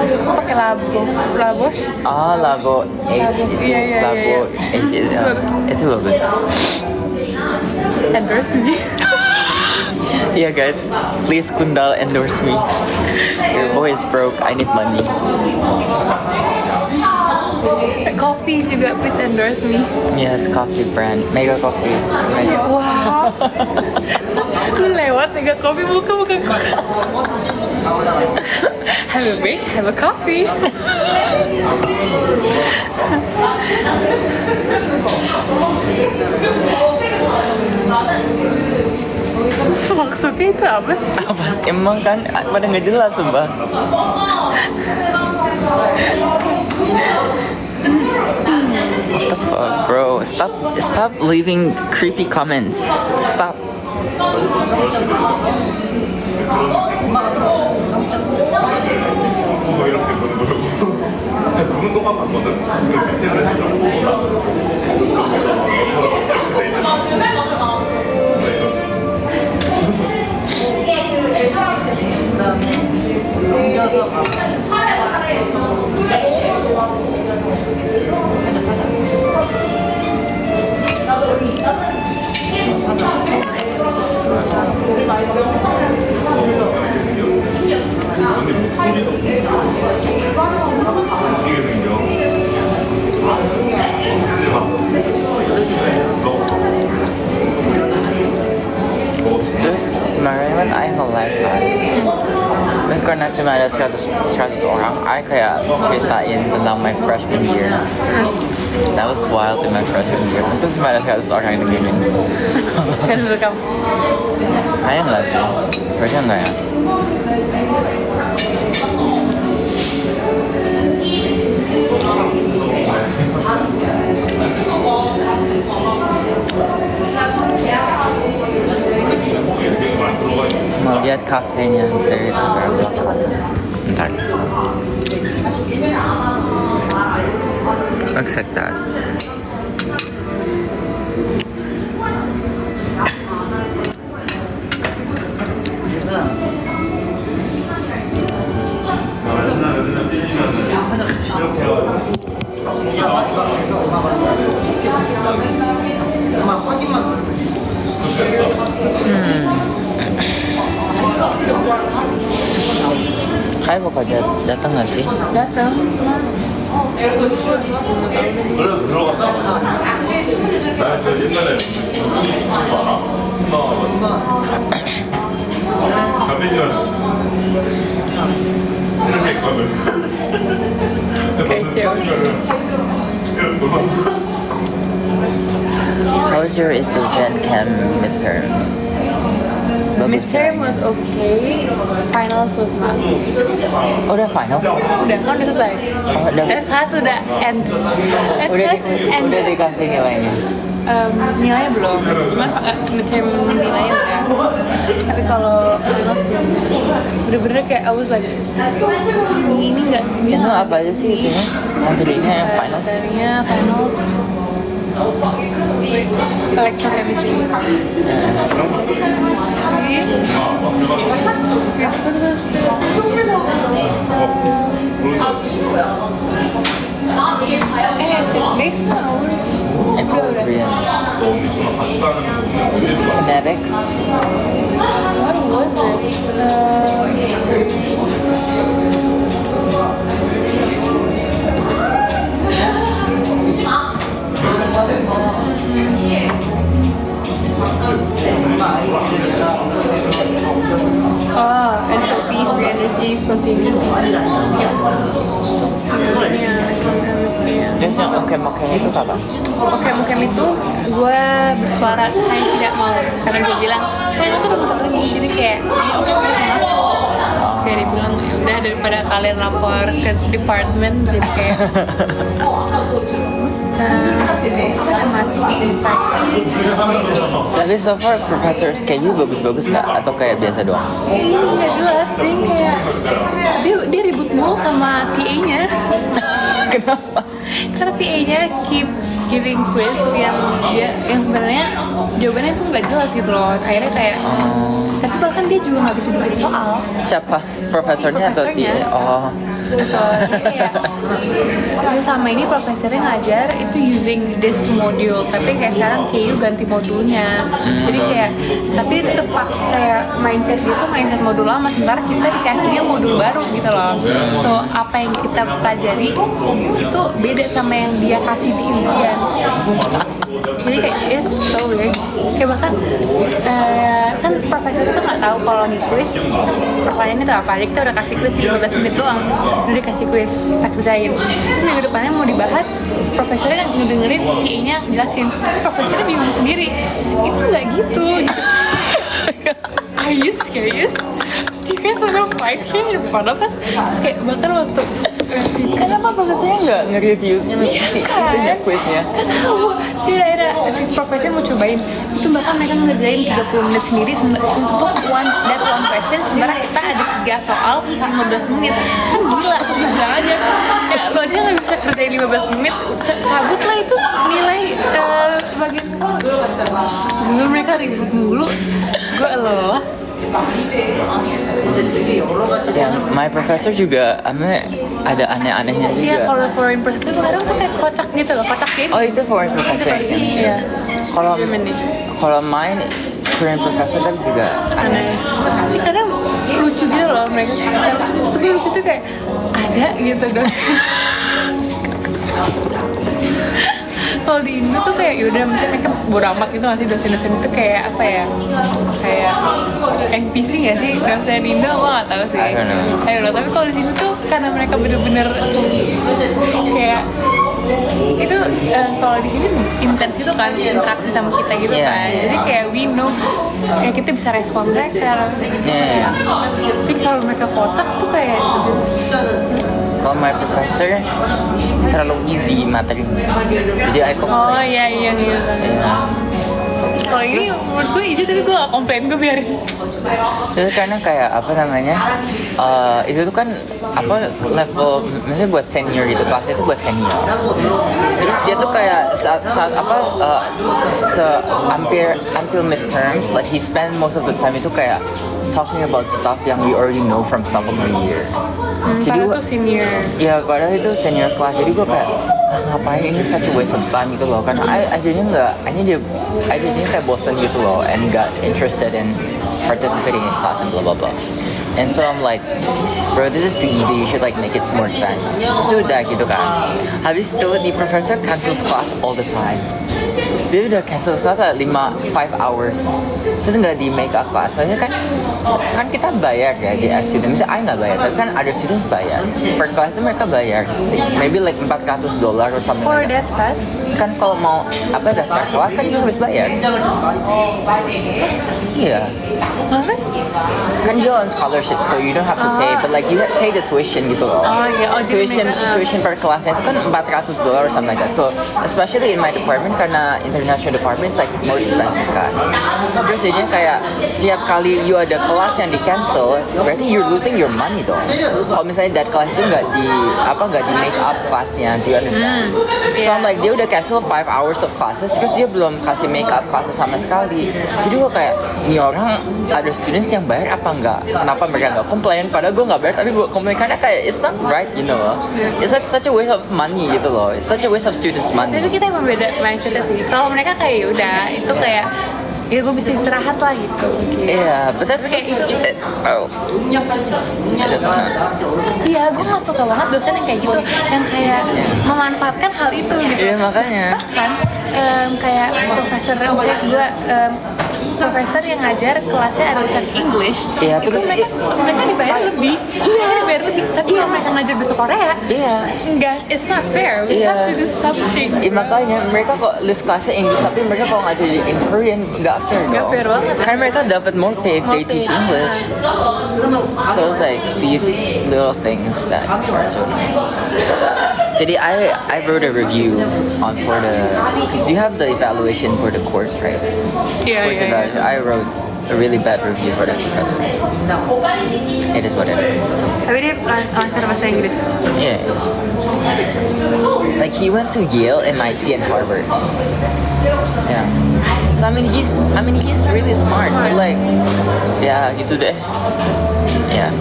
Aku pakai Labos. Oh, Labo H itu. Iya. Labo H itu. Itu bagus. Endorse me. Yeah guys, please Kundal endorse me. Your boy is broke, I need money. Coffee juga, please endorse me. Yes, coffee brand, Mega Coffee. Mega. Wow. Lu lewat Mega Coffee, buka. Have a break, have a coffee. Maksudnya itu apa sih? Apa? Emang kan pada nggak jelas sumpah. What the fuck, bro? Stop leaving creepy comments. Stop. 눈은 똑같았거든. 근데 밑에는 Terus kemarin kan I nge-live kan. Dan karena cuma ada 100 orang, I kayak ceritain tentang my freshman year. That was wild in my freshman year. Untung cuma ada 100 orang yang dengerin. Kan dulu kamu. Kayaknya enggak sih. Harusnya enggak ya. Mau lihat kafenya dari Tagarog. Bentar. Looks like that. Kai bakal datang nggak sih? Datang. How was your Gen Chem midterm? Midterm was okay, finals was not. Oh, udah final? Udah kan udah selesai. Oh, udah. Dan kelas udah end. Dan kelas end. Udah dikasih nilainya. Nilainya belum, cuman midterm nilainya udah. Tapi kalau finals belum. Bener-bener kayak I was like, ini nggak ini Itu apa aja sih itunya? Materinya yang final? Materinya finals. Electrochemistry. Equilibrium. Kinetics. What was entropy, free energy, spontaneity. Terus yang oke-oke itu apa? Oke, itu gue bersuara saya tidak mau karena gue bilang saya sudah bentar lagi jadi kayak oke masuk. Terus kayak dia bilang ya udah daripada kalian lapor ke department jadi kayak macam-macam. Tapi so far professors kayak you bagus-bagus nggak? Atau kayak biasa doang? Ini nggak jelas, dia ribut mulu sama TA-nya. Kenapa? Karena TA-nya keep giving quiz yang sebenarnya jawabannya tuh nggak jelas gitu loh. Akhirnya kayak tapi bahkan dia juga nggak bisa bikin soal. Siapa? Profesornya atau dia? Oh. Kayak sama ini profesornya ngajar itu using this module, tapi kayak sekarang KU ganti modulnya. Jadi kayak tapi tetap kayak mindset dia tuh mindset modul lama, sementara kita dikasihnya modul baru gitu loh. So apa yang kita pelajari itu beda sama yang dia kasih di ujian. Jadi kayak it's so weird. Kayak bahkan kan profesor itu nggak tahu kalau nih quiz pertanyaannya itu apa. Jadi kita udah kasih quiz 15 menit doang, udah dikasih quiz, kita kerjain. Terus minggu depannya mau dibahas, profesornya ngedengerin kayaknya jelasin. Terus profesornya bingung sendiri. Itu nggak gitu. Are you serious? You guys wanna fight here in front of us? Terus kayak bahkan waktu Kenapa profesornya nggak nge-review itunya quiznya? Nggak tahu. Si daerah si profesornya mau cobain. Itu bahkan mereka ngerjain 30 menit sendiri untuk one question. Sementara kita ada 3 soal 15 menit. Kan gila, bisa aja. Ya lo aja nggak bisa kerjain 15 menit, cabut lah itu nilai bagian. Dulu mereka ribut mulu. Gue lelah. Yang my professor juga ada aneh-anehnya juga. Iya, kalau foreign professor itu kadang tuh kayak kocak gitu loh, kocak gitu. Oh itu foreign professor. Iya. Kalau mine foreign professor kan juga Aneh. Tapi kadang lucu gitu loh mereka. Tapi lucu tuh kayak ada gitu dosen. Kalau di Indo tuh kayak yaudah misalnya mereka bodo amat gitu nggak sih dosen-dosen itu kayak apa ya, kayak NPC nggak sih dosen Indo, gue nggak tahu sih. I don't know. Tapi kalau di sini tuh karena mereka bener-bener kayak itu kalau di sini intens gitu kan interaksi sama kita gitu kan, jadi kayak we know ya kita bisa respon mereka. Tapi kalau mereka kotak tuh kayak kalau my professor terlalu easy materi, jadi I complain. oh iya. Kalau ini menurut gue easy tapi gue gak komplain, gue biarin. Itu karena kayak apa namanya, itu tuh kan apa level, misalnya buat senior gitu, kelasnya itu buat senior. Terus dia tuh kayak saat apa hampir until midterms, like he spend most of the time itu kayak talking about stuff yang we already know from sophomore year. Padahal tuh senior. Ya padahal itu senior kelas, jadi gue kayak ngapain, ini such a waste of time gitu loh. Karena akhirnya kayak bosan gitu loh, and got interested in participating in class and blah blah blah. And so I'm like, bro, this is too easy. You should like make it more advanced. Terus udah gitu kan. Habis itu the professor cancels class all the time. Dia udah cancel class 5 hours. Terus nggak di make up class. Maksudnya kan kita bayar ya di as student. Misalnya I nggak bayar, tapi kan other students bayar. Per class itu mereka bayar. Maybe like $400 or something For like that class? Kan kalau mau apa daftar kelas kan juga harus bayar. Iya. Maksudnya? Kan dia on scholarship, so you don't have to pay, but like you pay the tuition gitu loh. Oh iya, Tuition per kelasnya itu kan $400 or something like that. So especially in my department, karena international department is like more expensive kan. Terus jadinya kayak setiap kali you ada kelas yang di cancel, berarti you're losing your money dong. Kalau misalnya that kelas itu nggak di make up kelasnya, do you understand? So I'm like, dia udah cancel 5 hours of classes, terus dia belum kasih make up classes sama sekali. Jadi gue kayak, ini orang ada students yang bayar apa enggak? Kenapa mereka nggak komplain? Padahal gue nggak bayar, tapi gue komplain karena kayak it's not right, you know. It's like such a waste of money gitu loh. It's such a waste of students' money. Tapi kita emang beda mindsetnya sih. Kalau mereka kayak udah itu kayak ya gue bisa istirahat lah gitu. Yeah, but that's kayak gitu. Oh. Iya, gue gak suka banget dosen yang kayak gitu, yang kayak memanfaatkan hal itu gitu. Iya makanya. Kan kayak profesor, misalnya gue profesor yang ngajar kelasnya ada bahasa English, Iya, itu terus mereka dibayar lebih. Mereka dibayar lebih, tapi kalau mereka ngajar bahasa Korea, Iya. enggak, it's not fair. We have to do something. Iya makanya mereka kok list kelasnya English, tapi mereka kalau ngajar in Korean nggak fair dong. Nggak fair banget. Karena mereka dapat more pay if they teach English. So it's like these little things that are so annoying. Jadi I wrote a review because you have the evaluation for the course, right? Iya, Course iya. evaluation. I wrote a really bad review for that professor. It is what it is. Tapi dia lancar bahasa Inggris. Yeah. Like he went to Yale, MIT, and Harvard. Yeah. So I mean he's really smart. But like, yeah, gitu deh. Yeah.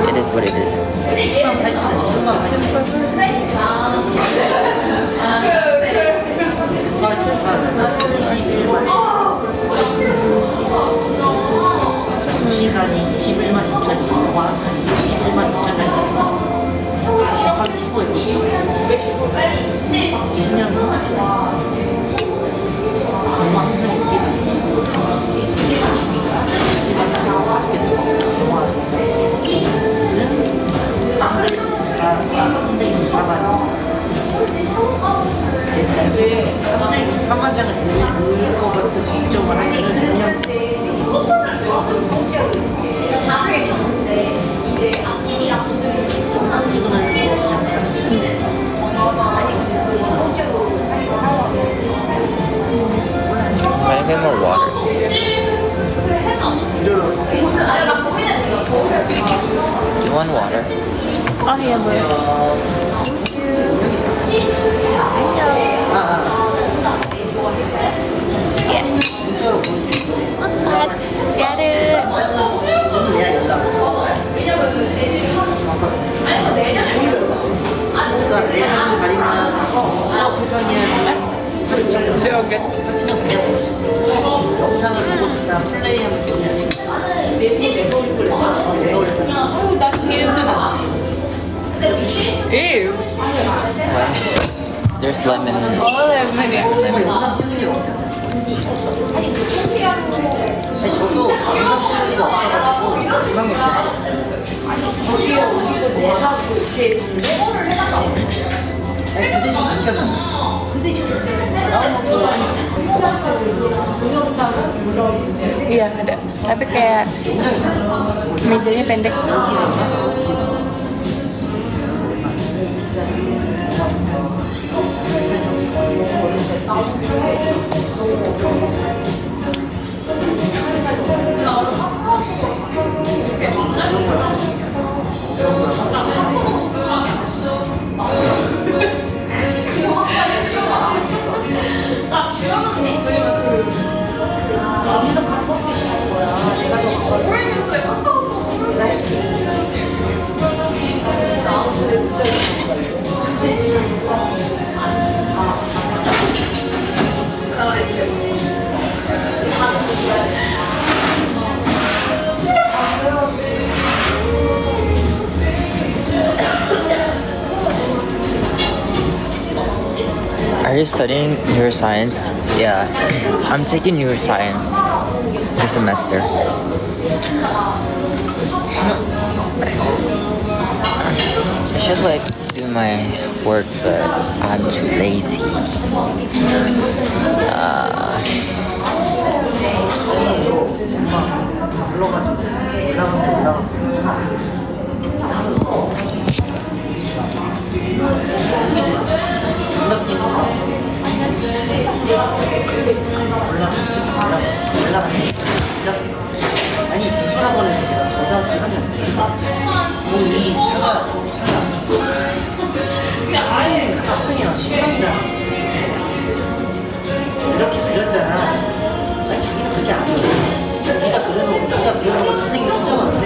It is what it is. 시간이 21만 2천이와 21만 2천을 한 15일 2년 30일 장을 넣을 것 같은 걱정을 하는 그냥 Can I get more water? Do you want water? Oh iya boleh. 문자로 볼 수 있고 Got it. 내야 연락 그러니까 내 사진 가리면 수업 회상해야지 사진 찍고 사진은 그냥 볼 수 있고 영상을 보고 싶다 플레이하면 그냥 Ew. There's lemon. Oh lemon ya. 영상 찍은 일 없잖아 아니 저도 영상 찍은 일 없어가지고 영상 아니 그 대신 문자잖아 Iya ada. Tapi kayak mejanya pendek. Are you studying neuroscience? Yeah, I'm taking neuroscience this semester. I should like do my work, but I'm too lazy. 아니 미술학원에서 제가 고등학교 1학년 이 차가 학생이랑 시간이랑 이렇게 그렸잖아. 아니 자기는 그렇게 안 그려. 네가 그려놓은 걸 선생님이 수정하는데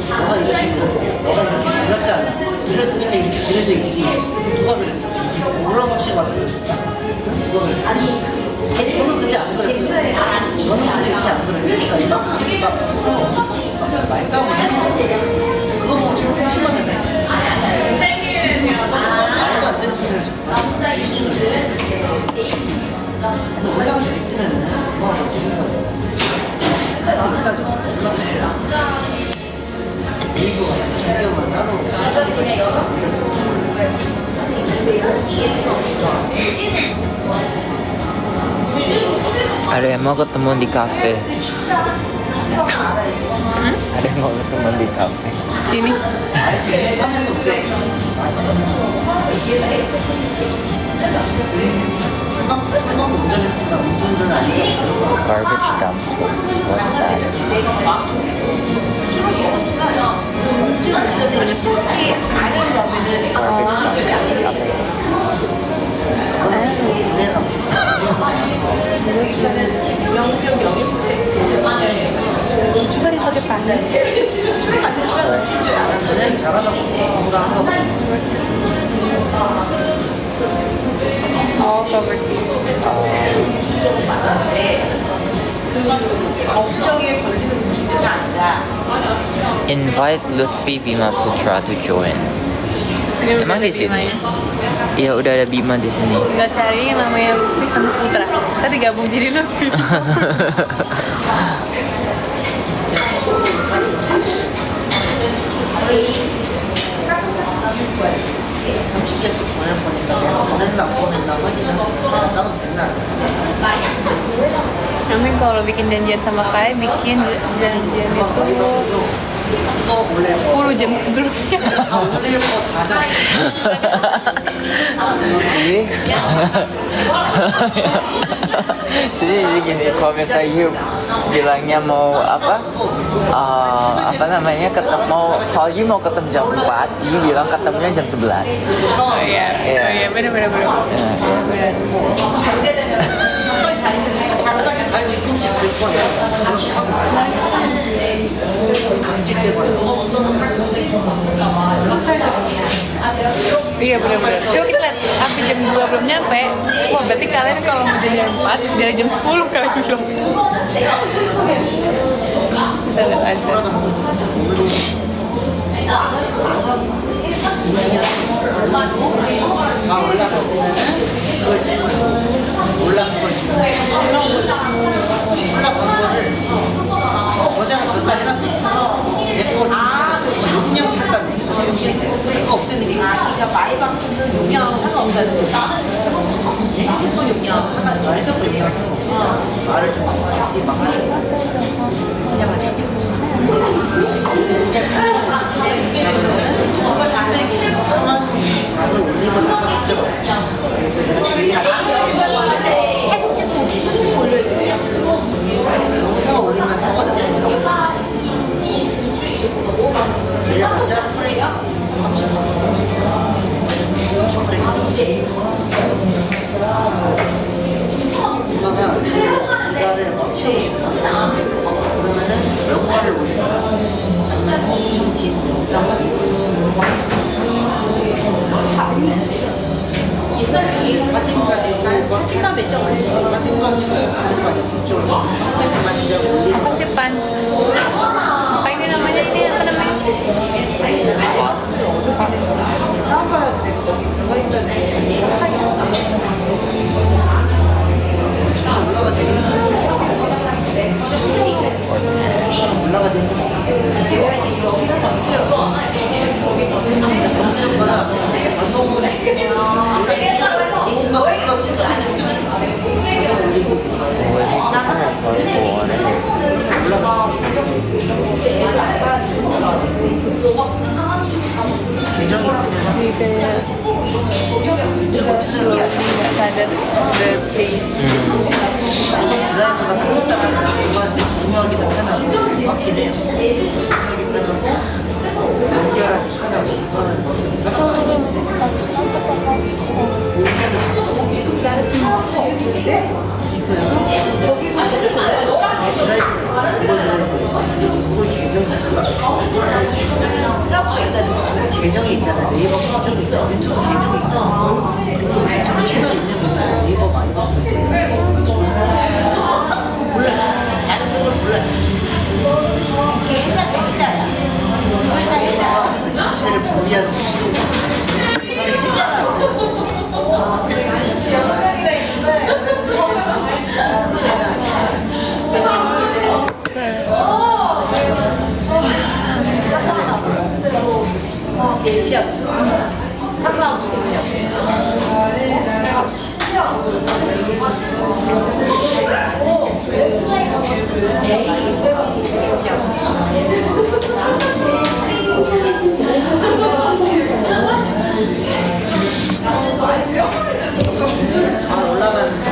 너가 이렇게 그렸잖아. 너가 이렇게 그렸잖아. 그랬으니까 이렇게 그려져 있지. 누가 그랬어? 물어보시고 와서 그랬어. 누가 그랬어? 아니 저는 근데 안 그랬어요. 저는 근데 이렇게 안 그랬으니까 막 말싸움을 했는데 그거 보고 지금 심심하게 생겼어요. 말도 안 되는 소리를 근데 올라가 져 있으면은 뭐가 볼 수 있는 거예요. 일단 좀 올라가요. 일부가 신경만 따로 Ada yang mau ketemu di cafe. Ada yang mau ketemu di cafe. Sini. 산에서 그렸어요. 술먹고 운전했지만 음주운전은 아니고 Garbage dumplings. What's that? Garbage dumplings. Coba dipakai panas. 그냥 잘하다 보니까 한가 봐. Oh, covered. Invite Lutfi Bima Putra to join. Ini Emang udah di sini? Bima ya. Iya udah ada Bima di sini. Tinggal cari yang namanya Lutfi sama Putra. Tadi gabung jadi Lutfi. 보낼 거니까 내가 보냈나 안 보냈나 확인해서 나가면 된다. Nanti kalau bikin janjian sama Kai, bikin janjian itu 이거 원래 10 jam sebelumnya. 올릴 거다 잖아. Jadi gini, kalau misalnya you bilangnya mau apa namanya kalau you mau ketemu jam 4, you bilang ketemunya jam 11. Oh iya, Iya. oh iya, bener. Iya, iya. 아니 뒤꿈치 긁 거야. 강직대거든. Iya bener-bener. Coba kita lihat, sampai jam 2 belum nyampe. Wah berarti kalian kalau mau jam 4, dari jam 10 kalian belum. Kita lihat aja. 올라갔으면은 그걸 지금 올라간 걸 지금 올라간 거를 어제랑 전달해놨으니까 내거 지금 용량 찼다며 그거 없애는 게 마이박스는 용량 상관없다는 거지 핸드폰 용량 핸드폰 용량 상관없다 말을 좀 막아냈어 용량을 찾겠지 그러면은 324만 장을 올리고 나서 진짜 내가 제일 영상 올리면 하거든 영상 그래봤자 프레이즈 30만 엄마가 이거를 막 채우고 싶어 그러면은 영화를 올리거나 아니면 엄청 긴 영상을 사진 가지고 사진 가지고 이쪽으로 300만 장 올리는 Apa sih Pan? Apa ini namanya ini? Apa namanya? 올라가 재밌어 올라가 재밌어 건드렸거나 자동으로 뭔가 올라 체크를 쓸 수 있어 자동 올리고 올라가 계정이 있으면 유튜브 채널이 Nggak sadar udah sih. 드라이브가 편하다고 누구한테 공유하기도 편하고 맡기도 편하기 편하고 연결하기 편하고 이거는 있어요. 구글 계정이 있잖아. 계정이 있잖아. 네이버 계정이 있잖아. 유튜브 계정이 있잖아. 유튜브 채널 있는 분 네이버 많이 봤어. 몰랐지. 나는 그걸 몰랐지. 자체를 분리하는 잘 올라가는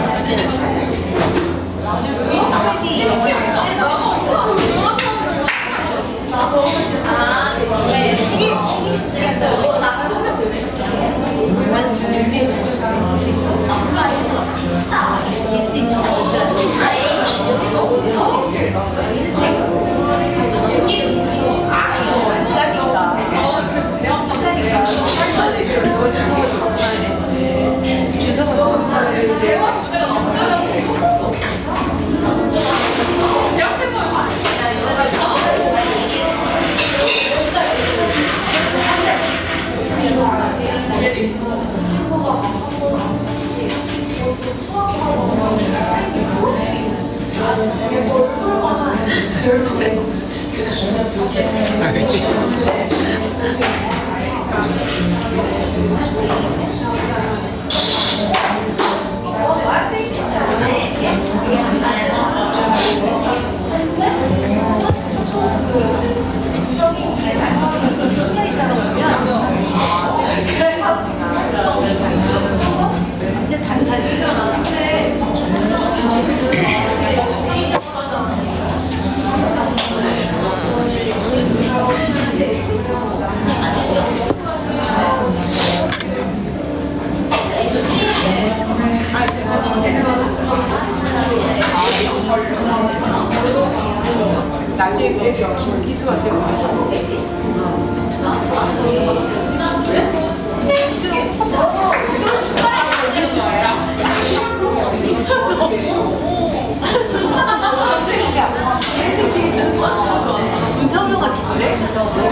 나중에 기수한테 군사운동 같은 거래? 군사운동이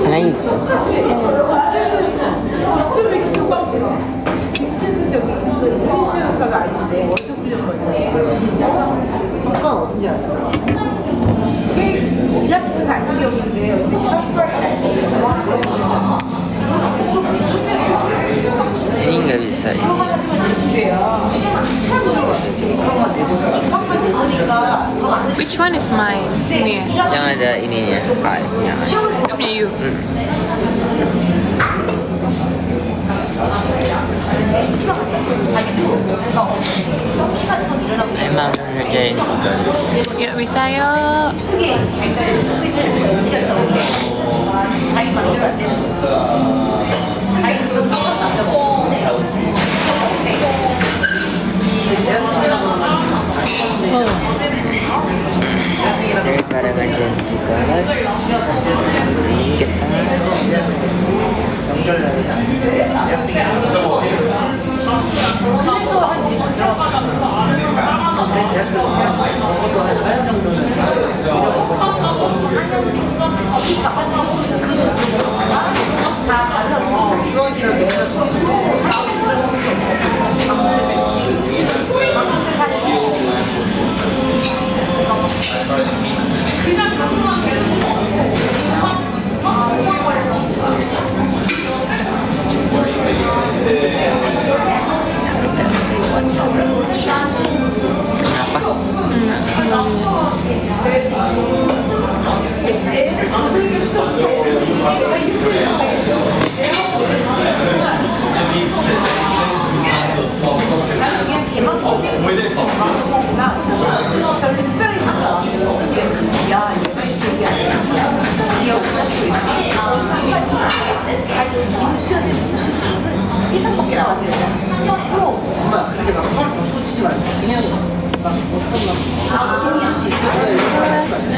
Can I use this? 아까 어딘지 알아? Ini nggak bisa ini. Which one is mine? Ini ya? Yang ada ininya, pipe-nya. W. Emang ngerjain tugas. Yuk bisa yuk. Daripada ngerjain tugas, kita 엄마 그렇게 막 서로 더 치지 말고 그냥 막 어떤 막 할수 있을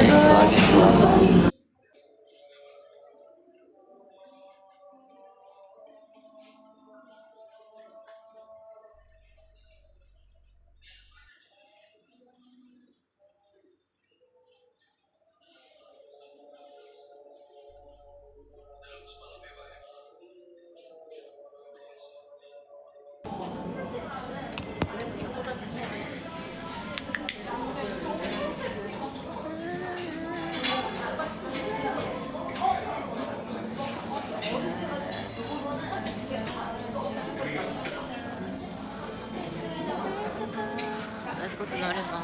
Let's go to Norebang.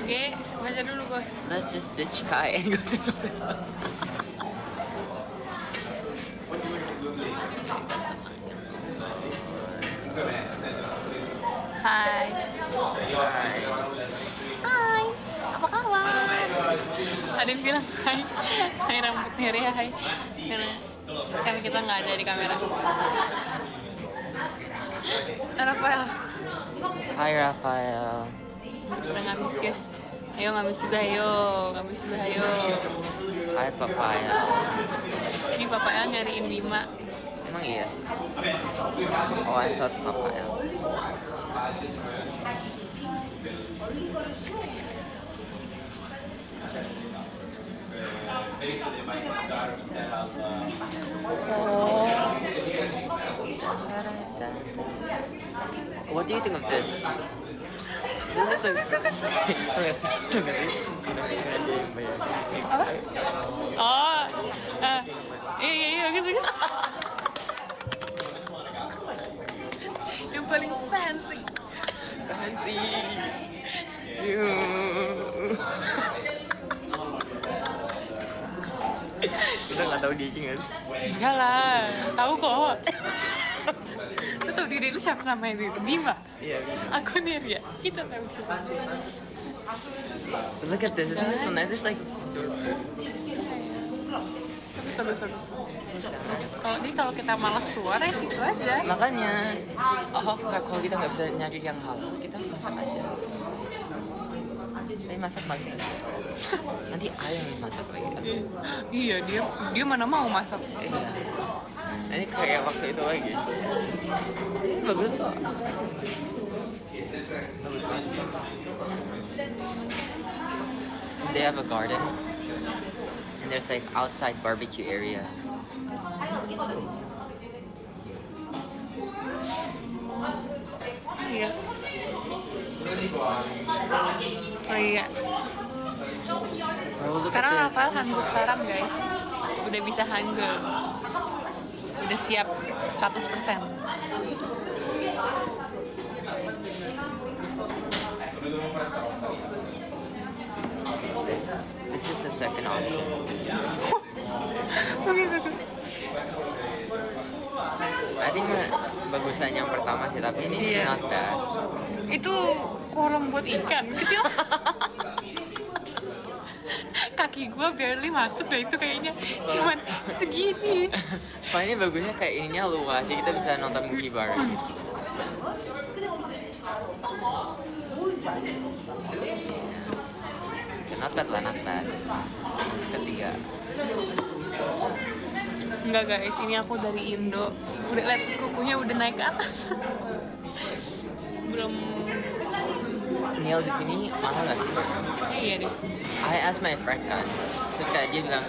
Oke, baca dulu gue. Let's just ditch Kai and go to Norebang. Hai. Hai, apa kabar? Ada yang bilang hai, hai rambutnya Ria, hai. Karena kita nggak ada di kamera. Rafael, Hi Raphael. udah ngamis guys. Ayo ngamis juga, ayo. Hi Papaya. Ini Papaya nyariin Bima. Emang iya? Oh, I thought Papaya. What do you think of this? This looks Apa? Oh, iya, gitu. Yang paling fancy. Udah nggak tahu diri kan? Enggak lah, tahu kok. Lu tahu diri lu siapa namanya diri? Bima. Iya. Aku Neria. Kita tahu. But look at this, isn't this so nice? There's like Bagus. Kalau kita malas keluar ya situ aja. makanya. Oh, kalau kita nggak bisa nyari yang halal, kita masak aja. Tapi masak pagi. Nanti ayam masak lagi. Iya, dia mana mau masak. Iya. Ini kayak waktu itu lagi. Ini bagus kok. Bagus banget sih. They have a garden. And there's like outside barbecue area. Iya. Oh iya. Oh, look Sekarang at this. Rafael Hanguk Saram guys. Udah bisa Hangul. Udah siap 100%. This is the second option. I think bagusan yang pertama sih, tapi ini Iya. not bad. Itu kolam buat ikan kecil. Kaki gua barely masuk deh itu kayaknya. Cuman segini. Kalau ini bagusnya kayak ininya luas, jadi kita bisa nonton movie bareng. Not bad lah, not bad. Ketiga. Enggak guys, ini aku dari Indo. Udah lihat kukunya udah naik ke atas. Belum. Neil di sini mahal nggak sih? Iya deh. I asked my friend kan, terus kayak dia bilang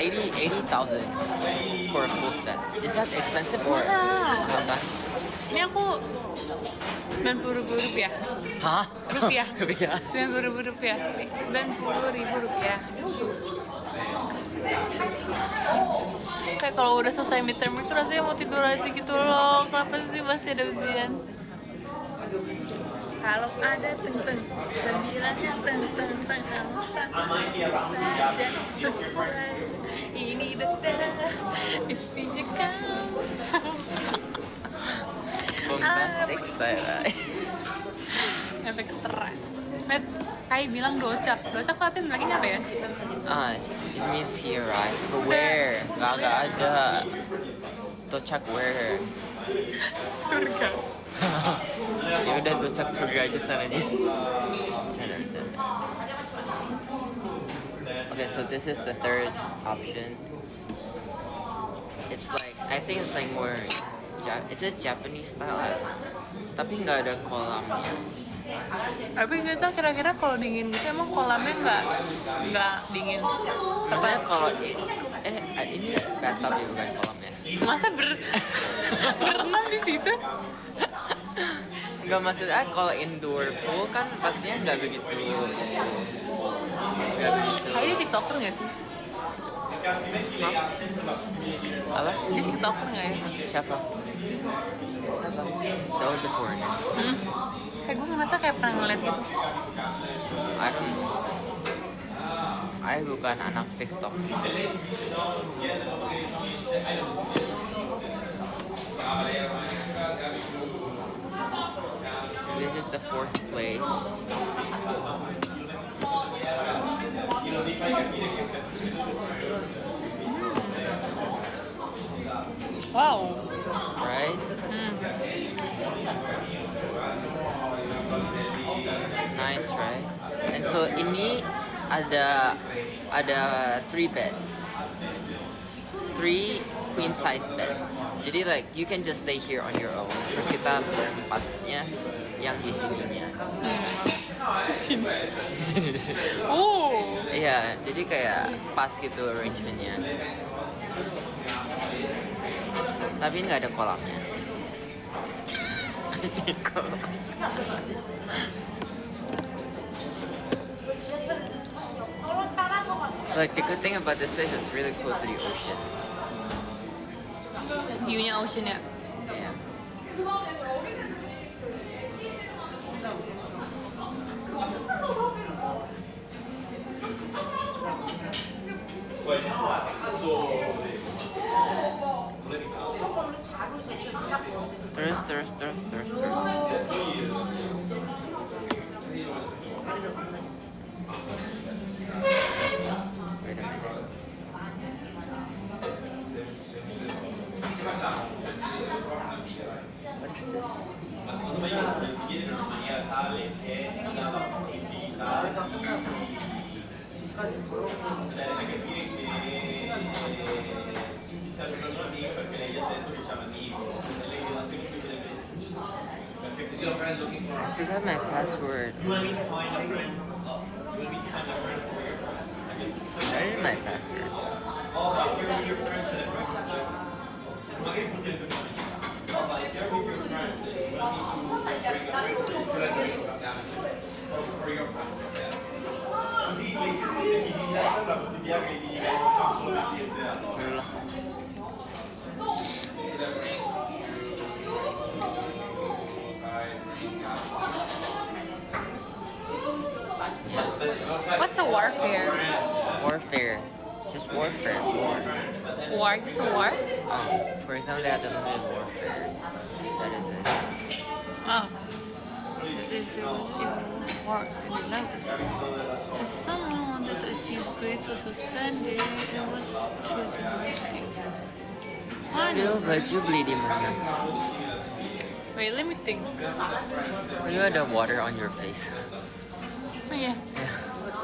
80,000 for a full set. Is that expensive or Mahal. apa? Ini aku 90.000 rupiah. Hah? Rupiah. Rupiah. 90.000 rupiah. 90.000 rupiah. Kayak kalau udah selesai midterm itu rasanya mau tidur aja gitu loh. Kenapa sih masih ada ujian? Kalau ada teng-teng, sembilannya teng-teng-teng, saja sesuai. Ini detak, isinya kamu sama. Bombastic saya. Efek stres. Kai bilang docak Latin lagi apa ya? It means here, right? But where? Nggak ada. Docak where? Surga. Ya udah docak surga aja sana aja. Sana. Okay, so this is the third option. It's like, I think it's like more, it's just Japanese style, tapi nggak ada kolamnya. Tapi kita kira-kira kalau dingin gitu emang kolamnya nggak dingin. Makanya kalau ini bathtub ya bukan kolamnya. Masa berenang di situ? Nggak, maksudnya kalau indoor pool kan pastinya nggak begitu. Kayaknya tiktoker nggak sih? Apa? Dia tiktoker nggak ya? Siapa? Daud the Foreigner. Kayak gue ngerasa kayak pernah ngeliat gitu. I don't know. I bukan anak TikTok. This is the fourth place. Wow. Right? Nice, right? And so ini ada 3 beds. 3 queen size beds. Jadi like you can just stay here on your own. Terus kita berempatnya yang di sininya. Oh. Iya, jadi kayak pas gitu arrangementnya. Tapi nggak ada kolamnya. Like the good thing about this place is really close to the ocean. View-nya ocean ya. Yeah. Terus. Wait a minute. What is this? 집까지 걸어오는 I forgot my password. Where is my password? What's a warfare? Warfare. It's just warfare. War. War is a war? For example, they have the movie Warfare. That is it. Oh. It is the war in life. If someone wanted to achieve great social standing, it was through the Still baju beli di mana? Wait, let me think. You ada water on your face. Oh yeah,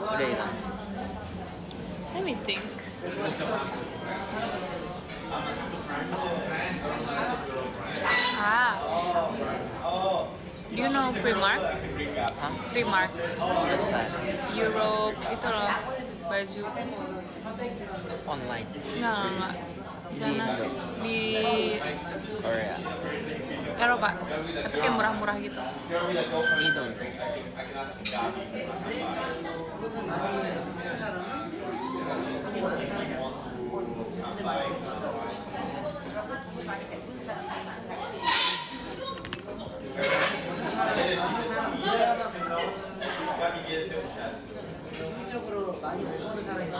Udah hilang. let me think. Do you know Primark? Hah? Primark, What's that? Europe, itu loh baju. Online. Nggak. Sana Indo. di Korea. Eropa, tapi kayak murah-murah gitu. Indo. 적으로 많이 못 보는 사람이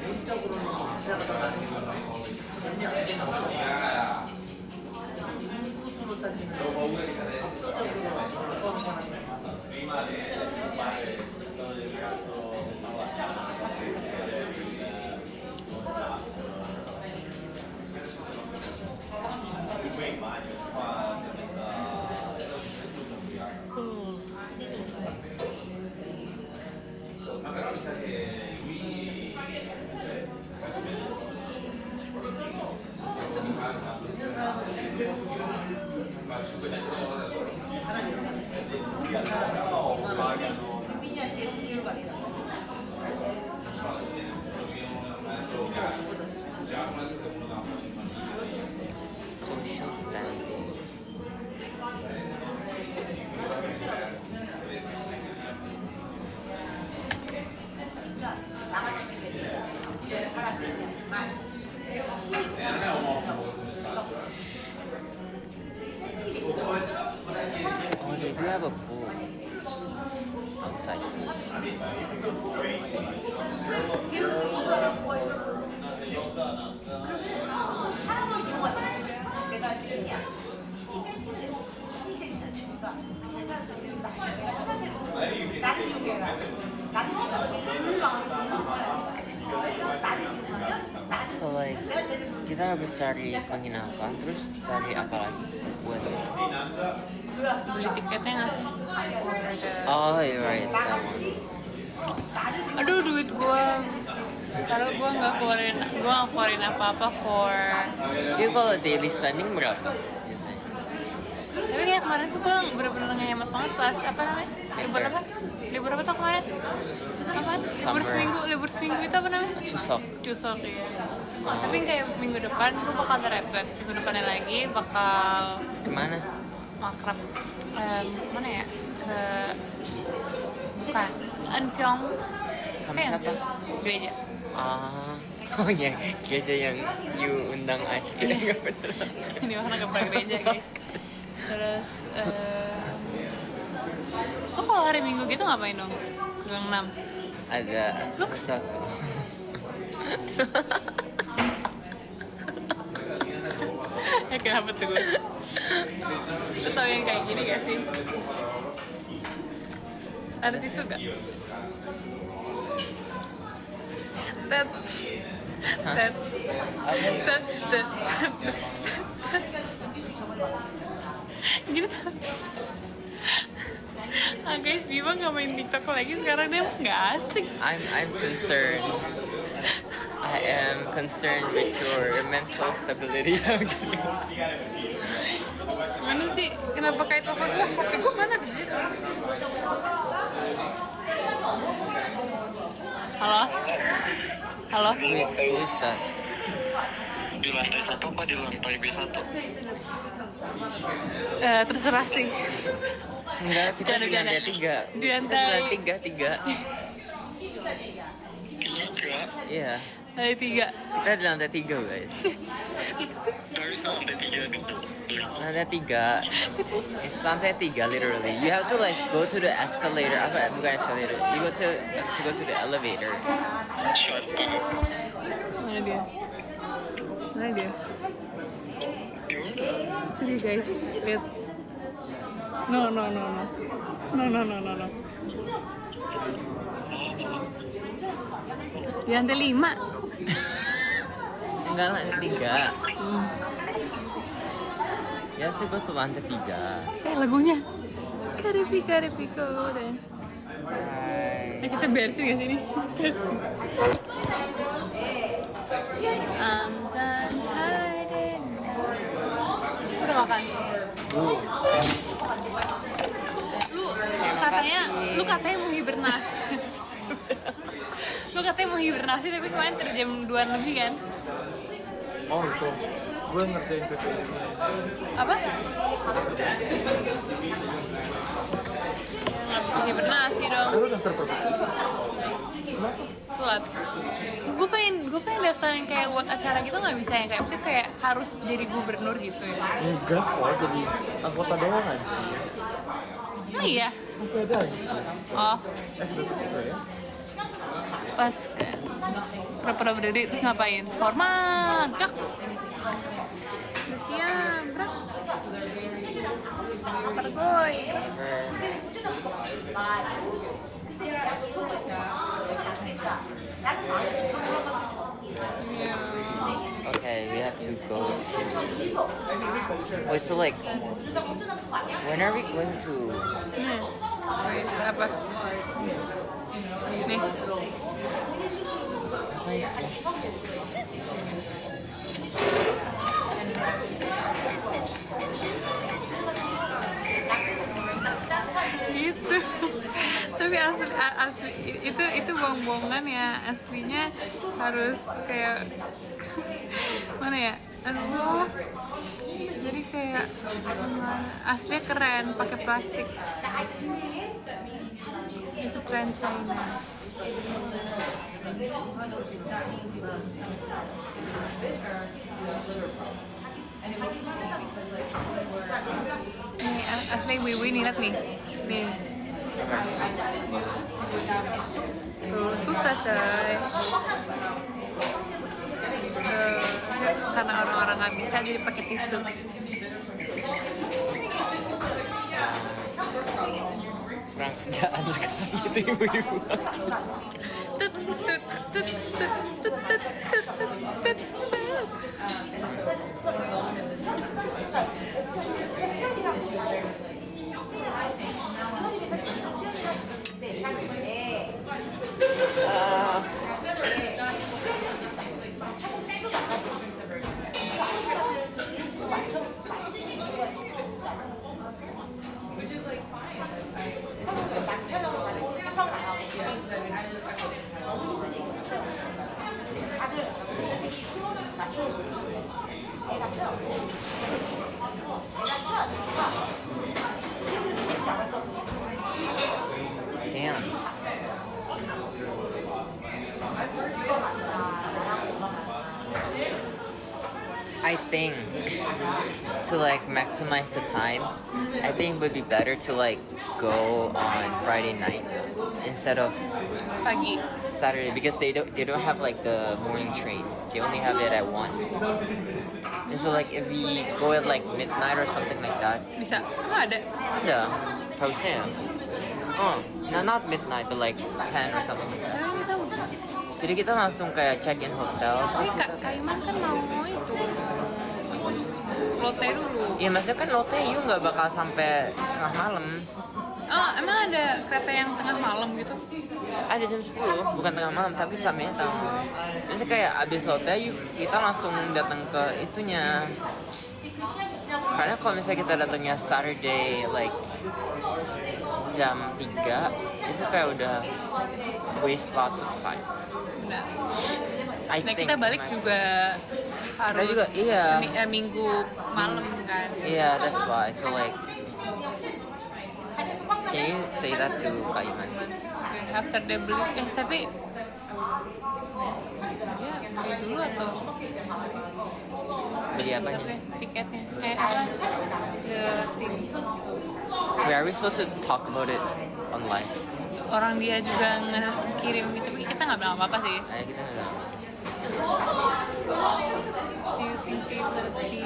개인적으로는 시작을 하는 게 전혀 안 되는 거죠. 인구수로 따지면 압도적으로 가까운 사람이 Social standing. pool. Outside. 내가 지금이야. 시센트를 시센트 주니까 나는 여기라. So like kita habis cari penginapan, terus cari apa lagi buat? Beli tiketnya nggak sih? Oh, you're right, that one. Aduh, duit gua. Taruh gua nggak keluarin apa-apa for. Itu kalau daily spending berapa biasanya? Tapi kayak kemarin tuh gua bener-bener ngehemat banget pas apa namanya? Libur apa? Libur apa tuh kemarin? Apaan? Libur seminggu itu apa namanya? Cusok ya. Tapi kayak minggu depan gua bakal ada repet. Minggu depannya lagi bakal Kemana? makrab. Mana ya? Bukan. Anpyeong. Sama siapa? Gereja. Oh ya, gereja yang you undang Ais kita nggak bener. Ini mana nggak pernah gereja guys. Terus lo kalau hari Minggu gitu ngapain dong? Gangnam. Ada Lu satu. Kenapa tuh gue? Lo tau yang kayak gini gak sih? Ada tisu gak? Tet. Gini tuh. Guys, Bima nggak main TikTok lagi sekarang, dia nggak asik. I'm concerned. I am concerned with your mental stability. Mana sih? Kenapa kayak telepon gue? HP gue mana di situ? Halo? Halo? Who is that? Di lantai 1 apa di lantai B1? Terserah sih. Enggak, kita di lantai 3. Di lantai 3. Iya. Lantai 3. Kita di lantai 3 guys. Terus lantai 3 gitu. Lantai 3. It's lantai 3 literally. You have to like go to the escalator. Apa? Bukan escalator. You go to the elevator. Shut up. Mana dia? Mana dia? Sini guys, lihat. No. Di lantai 5. Enggak, lantai 3. You have to go to lantai 3. Lagunya Karipiko dan kita beresin gak sini? Amzan Haiden. Udah makan? Lu katanya mau hibernasi. Lu katanya mau hibernasi tapi kemarin terjam 2 lebih kan? Oh itu, gue ngerjain PPI. Apa? Nggak bisa hibernasi dong. Lu daftar PPI? Telat. Gue pengen daftarin kayak buat acara gitu nggak bisa yang kayak itu kayak harus jadi gubernur gitu ya? Enggak kok, jadi anggota doang aja. Oh iya. Masih ada aja. Oh, Sudah tutup ya? pas pada berdiri terus ngapain? Hormat, cok. Udah siang, bro. Pergoy. Okay, we have to go to... Wait, so like, when are we going to... Apa? Nih. Apa ya? Gitu. Tapi asli itu bohong-bohongan ya, aslinya harus kayak mana ya, aduh, jadi kayak aslinya keren pakai plastik, itu tren China. Nih asli Wiwi nih, lihat nih. Nih. Tuh, susah coy. Karena orang-orang nggak bisa jadi pakai tisu. Kurang kerjaan sekali itu ibu-ibu. Tut, tut, tut, tut, tut, tut, tut, tut. Damn. I think to like maximize the time, I think it would be better to like go on Friday night instead of Pagi. Saturday because they don't have like the morning train. They only have it at 1. And so like if we go at like midnight or something like that, Bisa? Oh, ada. yeah, harusnya. Oh, no, not midnight but like 10 or something like that. Kayaknya tahu. Jadi kita langsung kayak check in hotel. Tapi Kak Kaiman kan mau itu lote dulu. Iya maksudnya kan Lotte You nggak bakal sampai tengah malam. Oh, emang ada kereta yang tengah malam gitu? Ada jam 10, bukan tengah malam tapi sampai tengah malam. Jadi kayak abis Lotte You kita langsung datang ke itunya. Karena kalau misalnya kita datangnya Saturday like jam 3 itu kayak udah waste lots of time. Nah, I nah think kita balik juga harus juga, iya. Minggu malam kan. Yeah, that's why. So like, can you say that to Kak Iman? Oke, after dia beli, tapi ya beli dulu atau Beli apanya? Bentar deh, tiketnya? Apa? Wait, are we supposed to talk about it online? Orang dia juga ngirim gitu, tapi kita nggak bilang apa-apa sih. Ayo kita nggak. Do you think it would be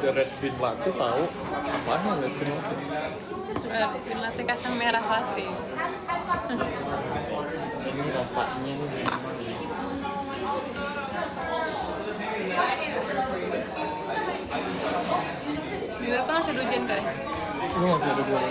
Ada red bean latte tahu? Apaan red bean latte? Green latte kacang merah latte? Ini rasanya nih memang ya. Minggu depan masih ada ujian kali? Ini masih ada 2.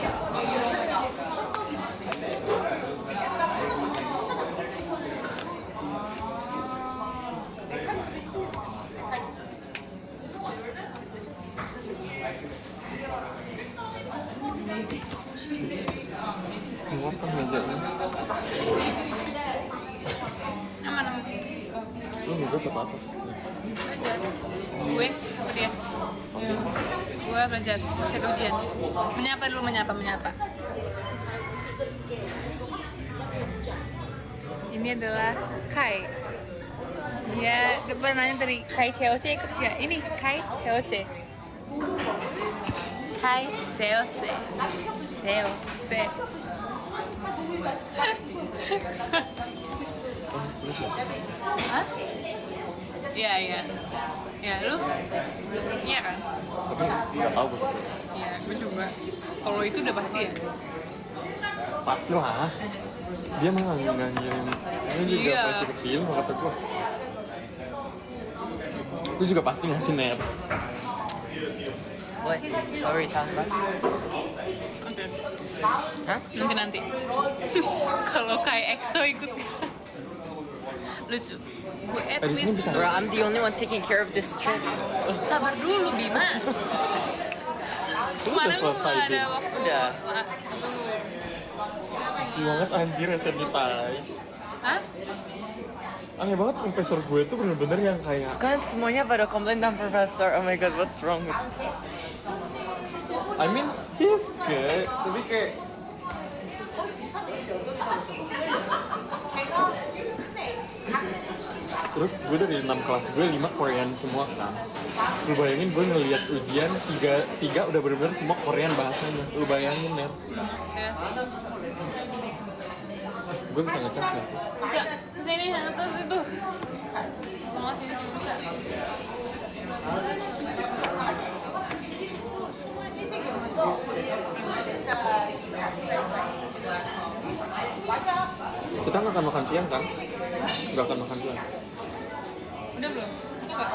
Apa mejanya? Aman aman. Lu juga apa? Gue apa dia? Gue belajar masih ada ujian. Menyapa dulu, menyapa. Ini adalah Kai. Dia depan nanya dari Kai COC ikut gak? Ini Kai COC. Kai COC. Hah? Iya. Ya, lu? Iya kan? Tapi nggak tahu gue. Iya, gue juga. Kalau itu udah pasti ya? Pastilah. Dia mah nggak ngirim. Ini juga Iya. pasti kecil kata gue. Gue juga pasti ngasih net. What were you talking about? Oke. Hah? Nanti. Kalau kayak EXO ikut lucu. Gue Di sini bisa. Bro, I'm the only one taking care of this trip. Sabar dulu Bima. Udah Kemarin lu selesai, nggak ada Bim. waktu. Udah. lucu banget anjir SNI Tai. Hah? Aneh banget profesor gue tuh bener-bener yang kayak Kan semuanya pada komplain tentang profesor. Oh my god, what's wrong with I mean, he's good, tapi kayak terus gue dari 6 kelas gue 5 Korean semua kan. Lu bayangin gue ngeliat ujian 3 udah bener-bener semua Korean bahasanya. Lu bayangin ya. Gue bisa ngecas gak sih? Bisa, kesini atas itu. Sama sini bisa. Kita nggak akan makan siang kan? Nggak akan makan siang. Udah belum? Suka?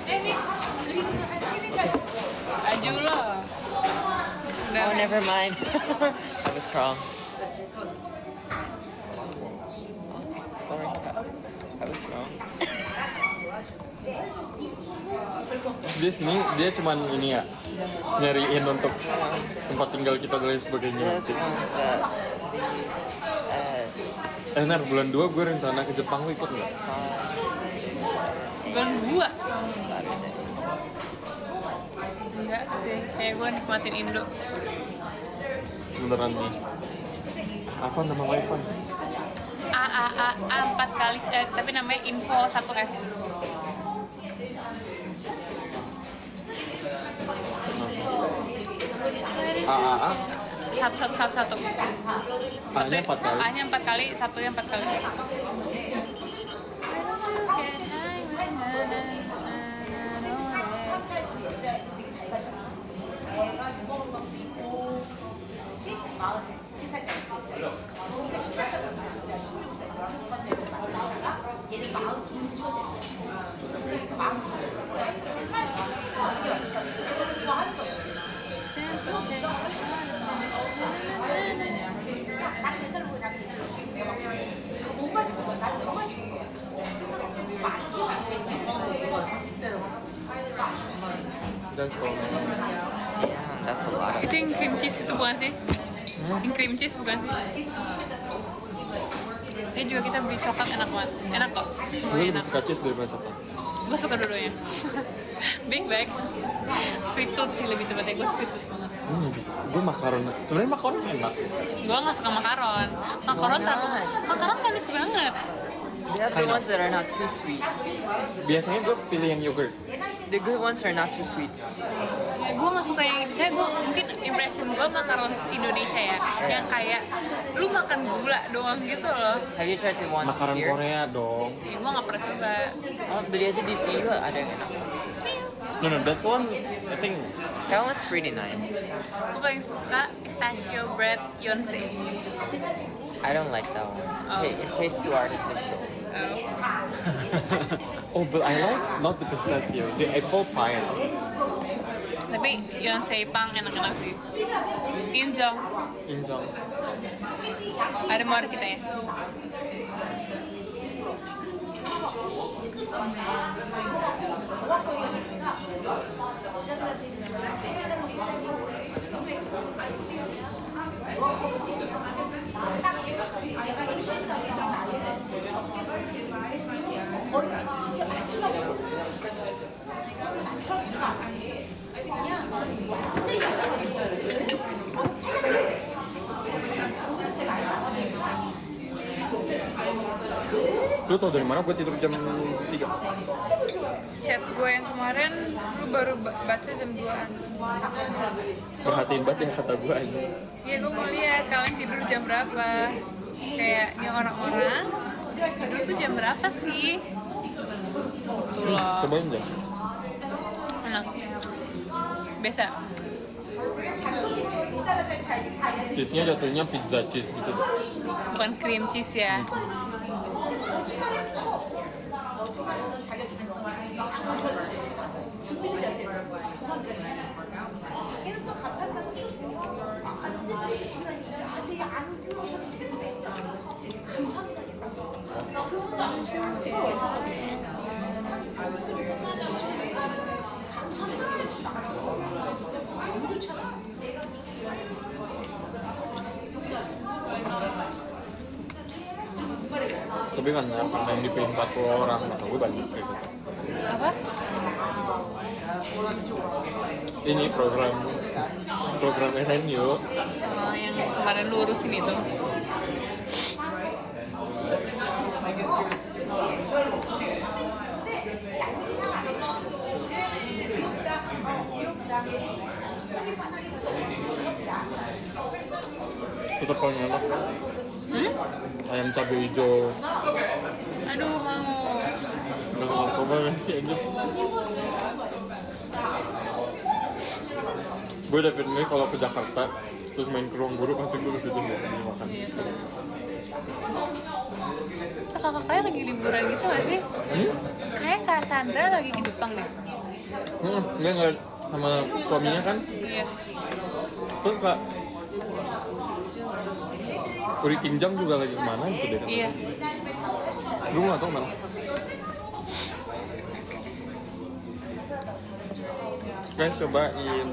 Nih. Aju lah. Udah. Oh, never mind. I was wrong. Sorry, I was wrong. Dia sini, dia cuman ini ya nyariin untuk tempat tinggal kita dan lain sebagainya. The ones that Nar, bulan 2 gue rencana ke Jepang, lu ikut nggak? Bukan gua. Saturday. Enggak sih, kayak gua nikmatin Indo. Beneran nih. Apa nama wifi? A 4 kali, tapi namanya info 1F. AAA? Satu. A-nya 4 kali. A-nya 4 kali, satunya 4 kali. Dan sekolah mana? Yeah, that's a lot of. Itu yang cream cheese itu bukan sih? Yang cream cheese bukan sih? Ini juga kita beli coklat enak banget. Enak kok. Gue Semuanya lebih enak. suka cheese daripada coklat. Gue suka dua-duanya. Big bag. Sweet tooth sih lebih tepatnya. Gue sweet tooth banget. Bisa. Gue makaron. Sebenarnya makaron enak. Gue gak suka makaron. Makaron manis banget. They have the Kind of. ones that are not too sweet. Biasanya gue pilih yang yogurt. The good ones are not too sweet. Ya, gue gak suka yang, saya gue mungkin impression gue makaron Indonesia ya, yang kayak lu makan gula doang gitu loh. Have you tried the ones Makaron here? Korea dong. Ya, gue gak pernah coba. Oh, beli aja di sini juga ada yang enak. No, that's one. I think That one's pretty nice. Gue paling suka pistachio bread Yonsei. I don't like that one. Oh. It tastes too artificial. oh, but I like not the pistachio, the apple pie. Tapi Yonsei Pang enak-enak sih. Injong. Injong. Ada mawar kita ya. Lu tau dari mana gue tidur jam 3? Chat gue yang kemarin, lu baru baca jam 2-an. Perhatiin banget ya kata gue aja. Iya, gue mau lihat kalian tidur jam berapa. Kayak ini orang-orang tidur tuh jam berapa sih? Tuh loh. Cobain deh. Enak. Biasa. Cheese-nya jatuhnya pizza cheese gitu. Bukan cream cheese ya. Tapi kan karena yang dipilih 40 orang, maka gue banyak kayak gitu. Apa? Ini program SNU. Yang kemarin lu urusin itu. Tetap paling enak. Ayam cabai hijau. Aduh, mau. Udah narkoba kan sih aja. Gue udah pilih kalau ke Jakarta terus main ke Ruang Guru pasti gue ke situ makan. Iya, sama. Kakaknya lagi liburan gitu gak sih? Kayak Kak Sandra lagi ke Jepang deh. Dia ngeliat sama suaminya kan. Iya. Terus Kak Uri Kinjang juga lagi kemana gitu deh kan? Iya. Gue gak tau mana. Guys, cobain.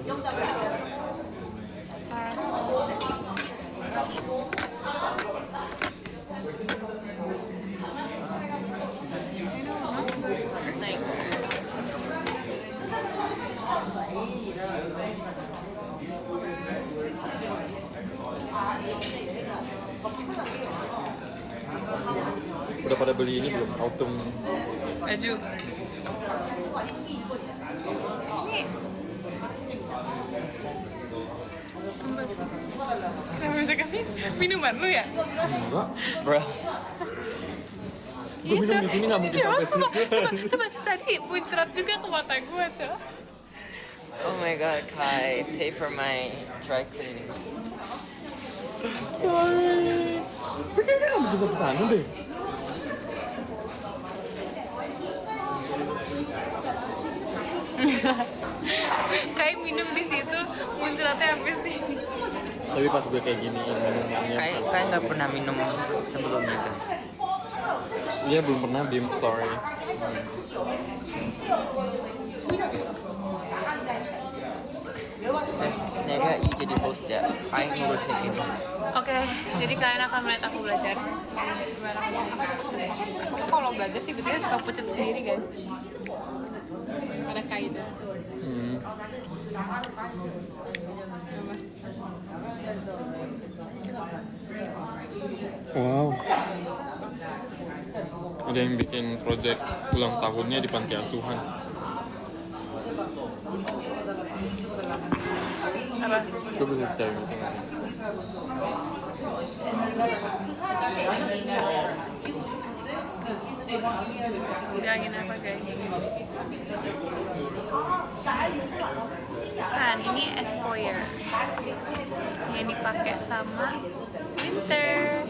Udah pada beli ini belum? Autumn Baju. Kenapa bisa kasih minuman lu ya? enggak? Bro. Gue minum di sini nggak mungkin sampai sini. Coba tadi muncrat juga ke mata gue, coba. Oh my god, Kai, pay for my dry cleaning. Sorry. Gue kayaknya nggak bisa kesana deh. Kayak minum di situ muncratnya sampai sini. Tapi pas gue kayak gini minumannya. Kai nggak pernah minum sebelumnya kan? Iya belum pernah Bim, sorry. Nega, jadi host ya. Kai ngurusin ini. Oke, jadi kalian akan melihat aku belajar. Gimana aku kalau belajar tiba-tiba suka pucat sendiri, guys. Ada kaidah. Wow. Ada yang bikin project ulang tahunnya di panti asuhan. Apa? Gue bisa percaya gitu. Bilangin apa, guys? Kan ini Espoir yang dipakai sama Winter.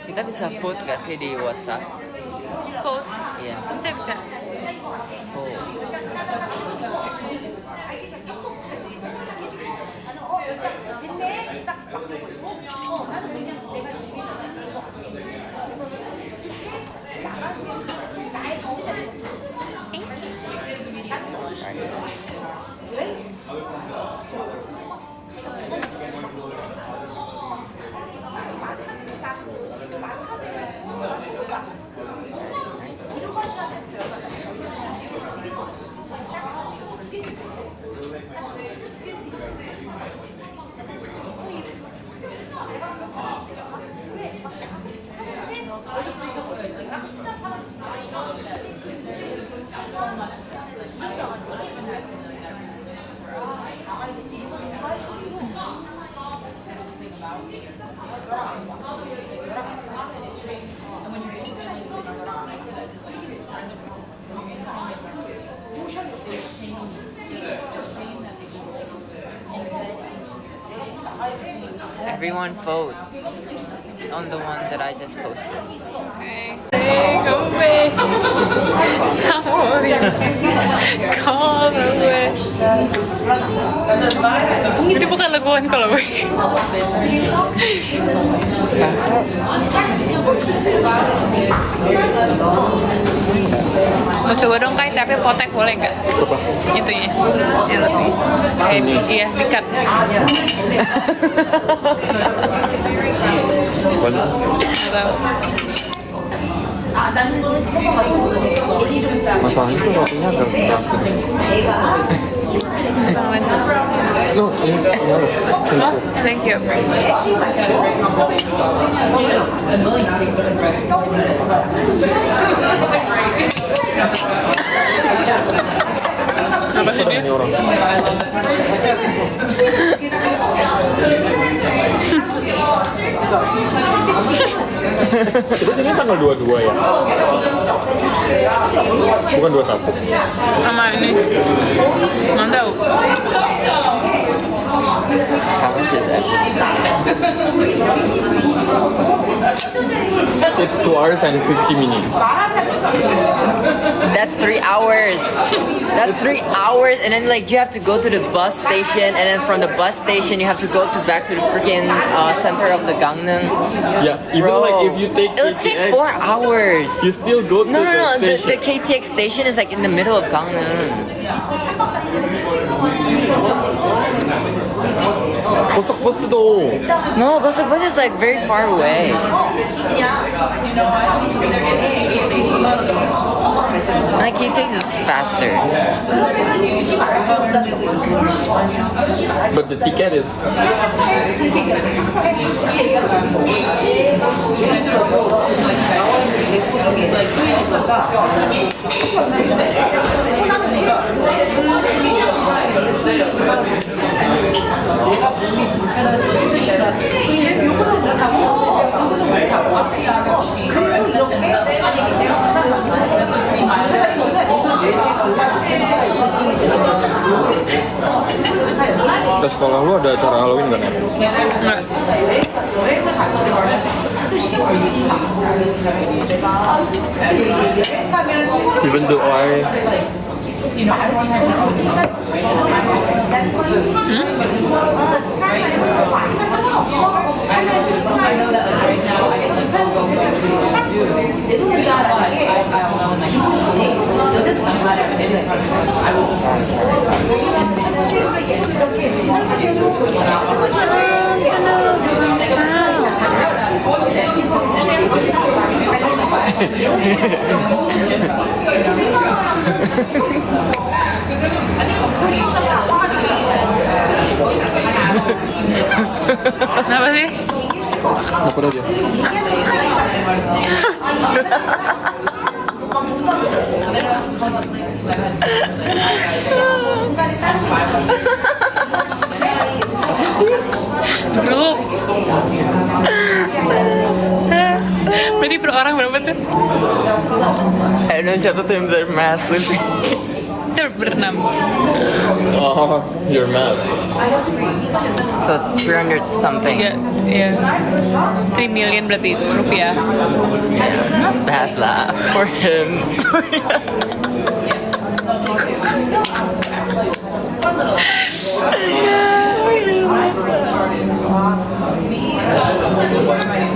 Kita bisa vote gak sih di WhatsApp? Vote? Iya. Bisa. Oh. Everyone vote on the one that I just posted. Oke. Kamu be. Kamu gue. Itu bukan laguan kalau gue. Mau coba dong Kai, tapi potek boleh nggak? Apa? Itunya, yang roti. Kayak Ini. iya, dikat. Banyak. Atau Masalahnya tuh rotinya agak keras gitu. No, ini harus. oh, thank you. Apa sih dia? Ini orang. Itu ini tanggal 22 ya? Bukan 21. Sama ini. Nggak tahu. How much is that? It's 2 hours and 50 minutes. That's 3 hours. That's 3 hours, and then like you have to go to the bus station, and then from the bus station you have to go to back to the freaking center of the Gangneung. Yeah, even Bro, like if you take it'll take KTX, 4 hours. you still go to No, no, no. the The station. KTX station is like in the middle of Gangneung. 고속버스도 No, Gosok Bus is like very far away. And the KTX is faster. but the ticket is ke sekolah lu ada acara Halloween gak nih? Nggak. Even though I Kenapa sih? apa dia? Grup. Berarti per orang berapa tuh? I don't know siapa tuh yang belajar math. Kita berenam. Oh, your math. So 300 something. Tiga, ya. 3 million berarti rupiah. Not bad lah for him.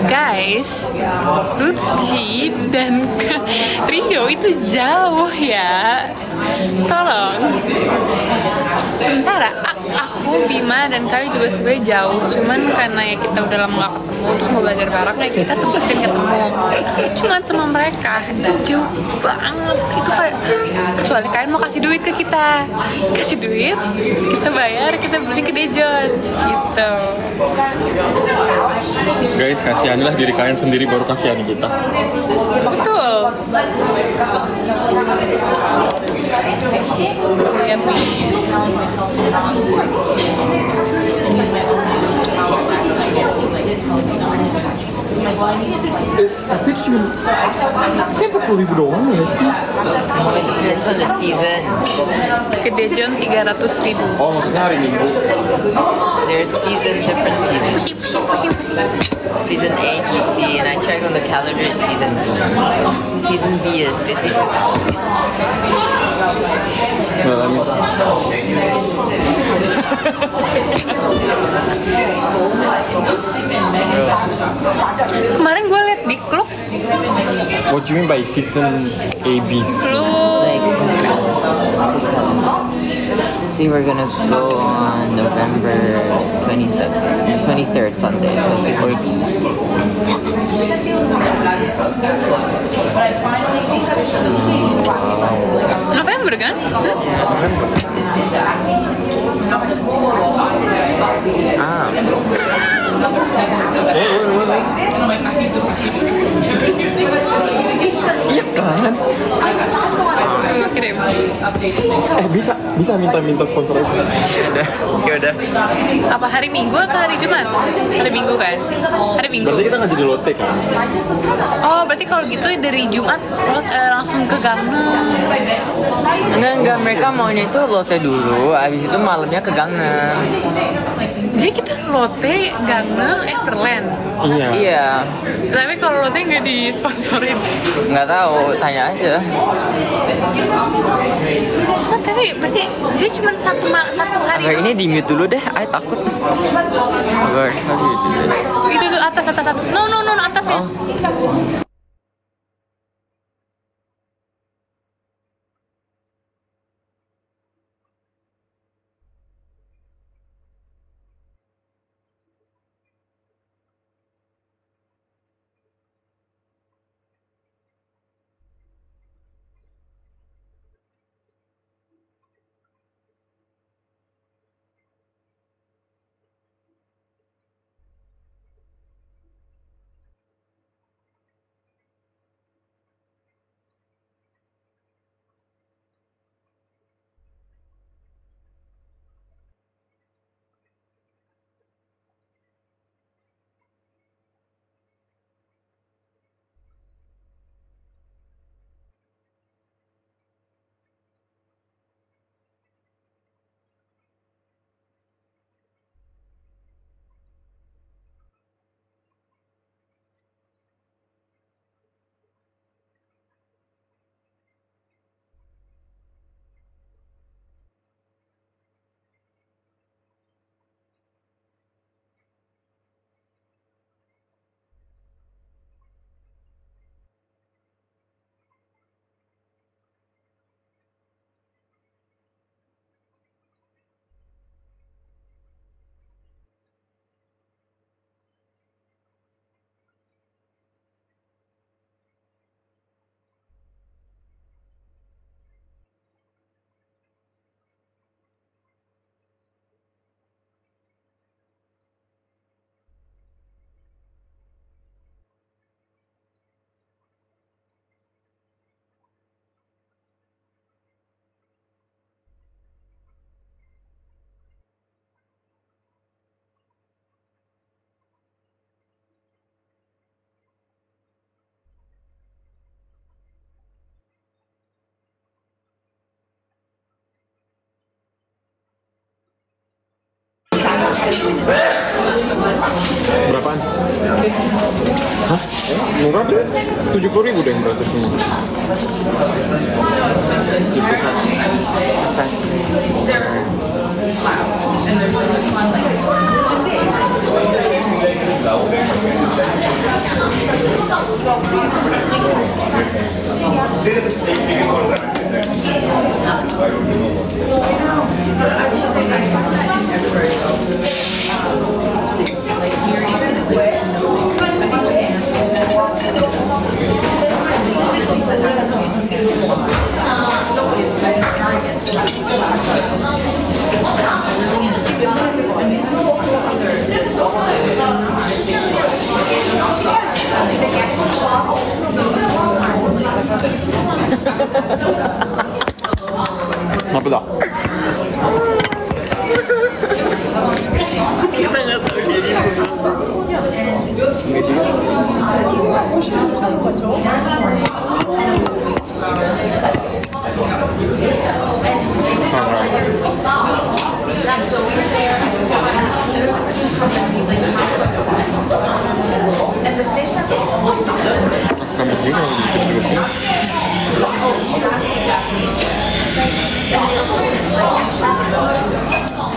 Guys, Lutfi dan Rio itu jauh ya. Tolong. Sementara aku, Bima, dan Kayu juga sebenarnya jauh. Cuman karena ya kita udah lama gak ketemu, terus mau belajar bareng, ya kita sempetin ketemu. Cuman sama mereka, itu jauh banget. Itu kayak, kecuali kalian mau kasih duit ke kita. Kasih duit, kita bayar, kita beli ke Dejon. Gitu. Guys, kasihanilah diri kalian sendiri baru kasihani kita. Betul. Lihat nih. Tapi itu cuma kayak 40.000 doang ya sih? Well, it depends on the season. Ke Dejon 300.000. Oh, maksudnya hari Minggu. There's different seasons. Pusing. Season A, B, C, and I checked on the calendar. It's season B. Season B is 52. Nah, Kemarin gue liat di klub what do you mean by season A, B, C? lu Actually, we're gonna go on November 23rd Sunday. So it's 4 weeks. November kan? Ah, iya kan? Gue kirim. Bisa minta sponsor aja. Ya udah. Apa hari Minggu atau hari Jumat? Hari Minggu kan? Hari Minggu. Berarti kita nggak jadi lotte kan? Oh, berarti kalau gitu dari Jumat lo langsung ke Gangnam. Enggak, mereka maunya itu lotte dulu, abis itu malamnya ke Gangnam. Jadi kita Lotte, Gangnam, Everland. Iya. Iya, Tapi kalau Lotte nggak disponsorin. nggak tahu, tanya aja. Oh, tapi berarti dia cuma satu hari. Oke, ini di mute dulu deh, ay takut. Sabar, Itu tuh atas. No, atasnya. Oh. Berapaan? Hah? Murah deh. 70.000 deh berarti semua. Apa dah? Kita nggak tahu jadi. Kamu juga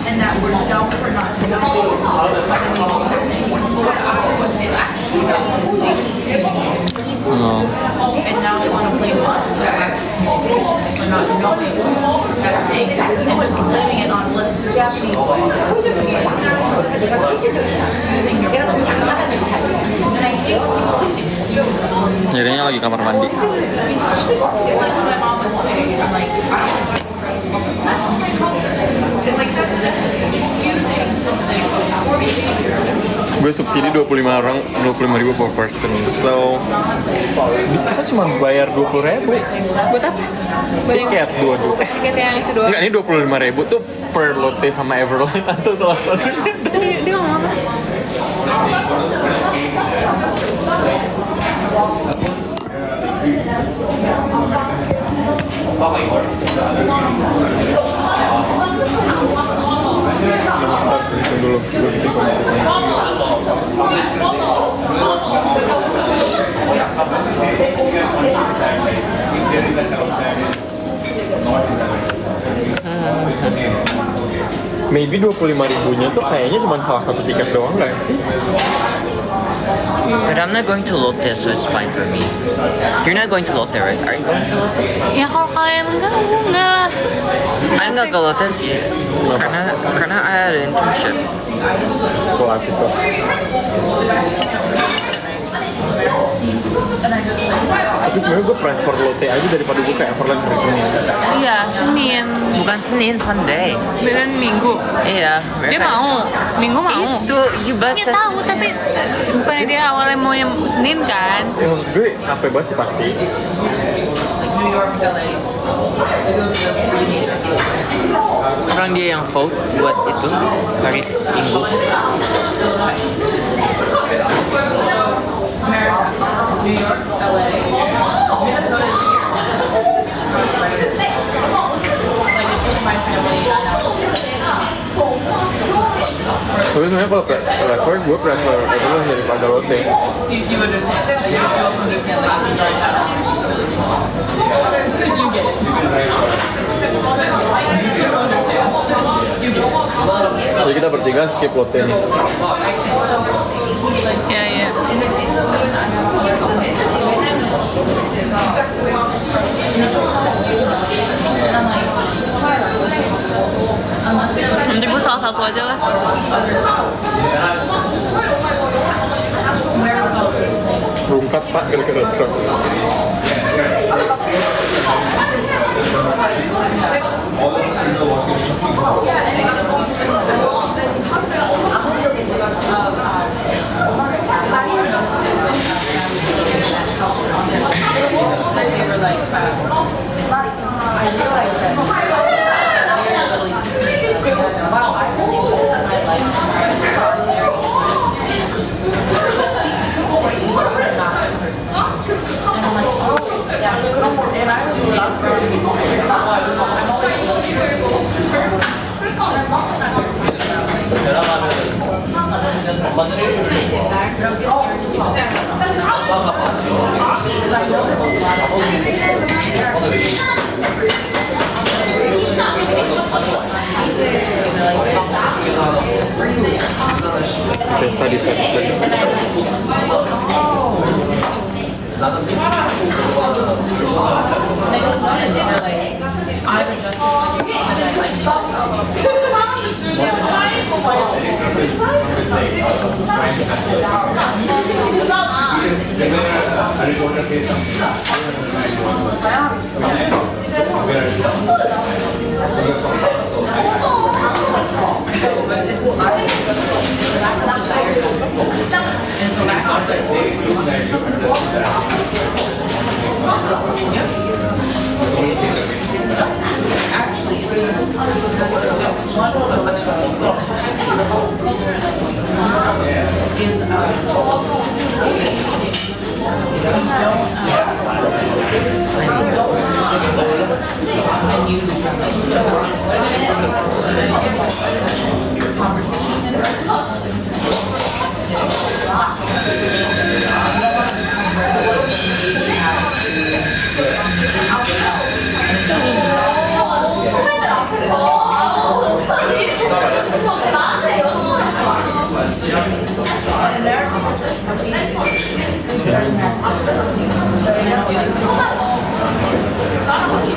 And that we're dumb for not knowing what I would actually Jadinya lagi kamar mandi. My mom would say, like, I don't like and like that's excusing something or behavior. Gue subsidi 25.000 per person. So kita cuma bayar 20.000. Buat apa? Buat yang Tiket dua. tiket yang itu doang. Enggak, ini 25.000 tuh per Lotte sama Everland atau salah satunya. Itu dia ngomong apa? Bentar, hitung dulu. Gue hitung Maybe 25.000-nya tuh kayaknya cuma salah satu tiket doang nggak sih? But I'm not going to Lotte, so it's fine for me. You're not going to Lotte, right? Are you going to Lotte? Ya kalau kalian enggak lah. I'm nggak ke Lotte sih, karena I had an internship. Kelas itu. Tapi sebenarnya gue prefer Lotte aja daripada gue ke Everland hari Senin. Iya, Senin. Bukan Senin, Sunday. Beneran Minggu. Iya. Dia mau. Minggu mau. Itu you Ya baca. tahu, tapi bukannya dia awalnya mau yang Senin kan? Ya maksud gue capek banget sih pasti. Orang dia yang vote buat itu hari Minggu. New York, LA, Minnesota is here. Like it's with my family and Tapi sebenarnya kalau prefer, gue prefer Everland daripada Lotte. you understand. Like you also understand like the drive out. You get it. You understand. You get it. Jadi kita bertiga skip Lotte nih. Iya, iya. Nanti gue salah satu aja lah. Rungkat pak, gara-gara truk. Like they were like, I realized that wow, I really just I like and I'm like, oh, yeah. And I was really I'm always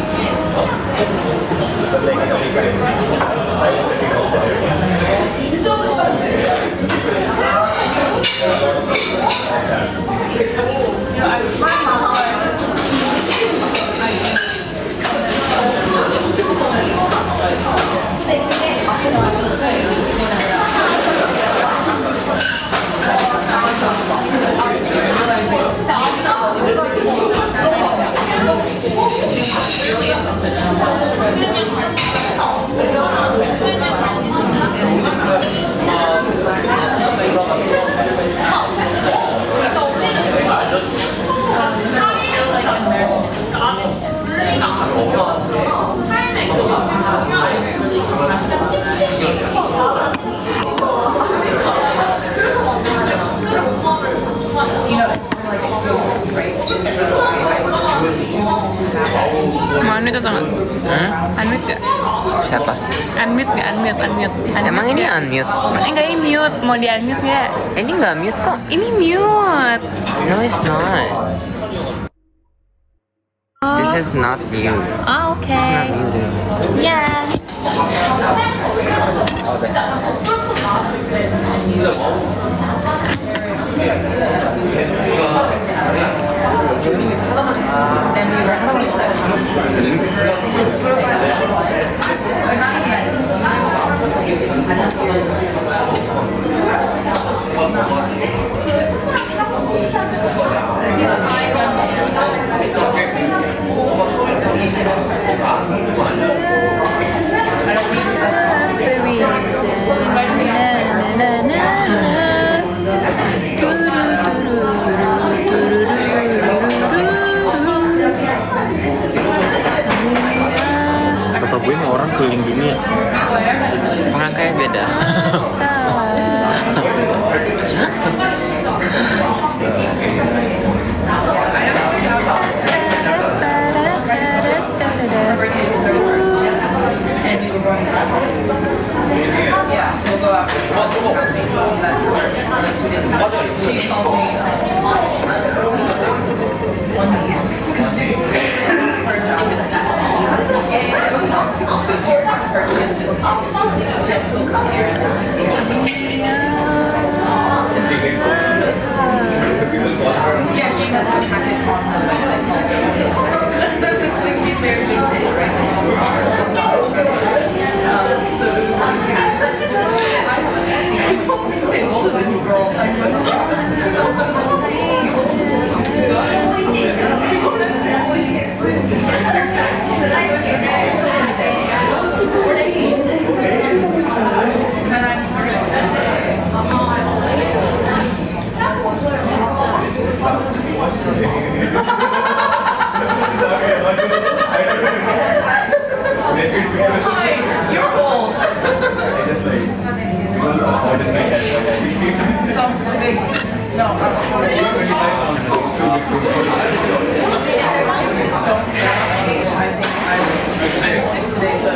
Oke, study. I've you know, it's kind of like exposure, right? Mau unmute atau nggak? Unmute nggak? Siapa? Unmute nggak? Unmute. Emang ini unmute? Enggak, ini mute. Mau di unmute nggak? Ini nggak mute kok. Ini mute. No, it's not. This is not mute. Oh, oke. It's not muted. Ya. Kata gue nih orang keliling dunia. Pengangkatnya beda. Yeah, so we'll go out for that's where she told me her job is not ships will come here yeah, she has a package on her website. It's like she's very busy right now. So she's you're old. Sounds so big. No, I'm sick today, so